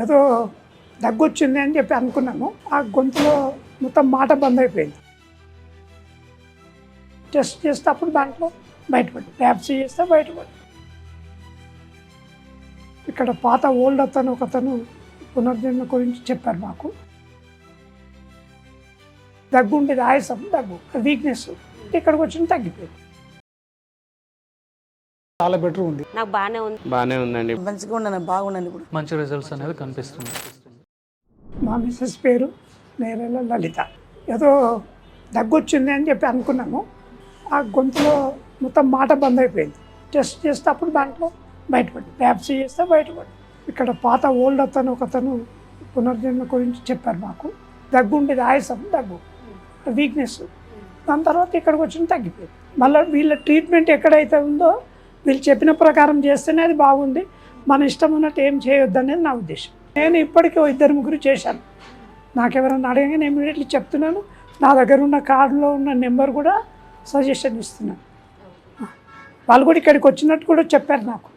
ఏదో దగ్గు వచ్చింది అని చెప్పి అనుకున్నాము. ఆ గొంతులో మొత్తం మాట బంద్ అయిపోయింది. టెస్ట్ చేస్తే అప్పుడు దాంట్లో బయటపడి ల్యాబ్సీ చేస్తే బయటపడి ఇక్కడ పాత ఓల్డ్ ఒకతను పునర్జన్మ గురించి చెప్పారు మాకు. దగ్గు ఉండేది, ఆయాసం, దగ్గు, వీక్నెస్. ఇక్కడికి వచ్చిన తగ్గిపోయింది. చాలా బెటర్ ఉంది. నాకు బాగానే ఉందండి. మంచిగా ఉన్నాను, బాగున్నాను. ఇప్పుడు మంచి రిజల్ట్స్ అనేది కనిపిస్తుంది. మా మిస్సెస్ పేరు నేరేళ్ళ లలిత. ఏదో దగ్గు వచ్చింది అని చెప్పి అనుకున్నాము. ఆ గొంతులో మొత్తం మాట బంద్ అయిపోయింది. టెస్ట్ చేస్తే అప్పుడు దాంట్లో బయటపడి ల్యాబ్సీ చేస్తే బయటపడి ఇక్కడ పాత ఓల్డ్ ఒకతను పునర్జన్మ గురించి చెప్పారు మాకు. దగ్గు ఉండేది, ఆయాసం, దగ్గు, వీక్నెస్. దాని తర్వాత ఇక్కడికి వచ్చిన తగ్గిపోయింది. మళ్ళీ వీళ్ళ ట్రీట్మెంట్ ఎక్కడైతే ఉందో వీళ్ళు చెప్పిన ప్రకారం చేస్తేనే అది బాగుంది. మన ఇష్టం ఉన్నట్టు ఏం చేయొద్దు అనేది నా ఉద్దేశం. నేను ఇప్పటికీ 2-3 చేశాను. నాకెవరన్నా అడగగా నేను ఇమీడియట్లీ చెప్తున్నాను. నా దగ్గర ఉన్న కార్డులో ఉన్న నెంబర్ కూడా సజెషన్ ఇస్తున్నాను. వాళ్ళు కూడా ఇక్కడికి వచ్చినట్టు కూడా చెప్పారు నాకు.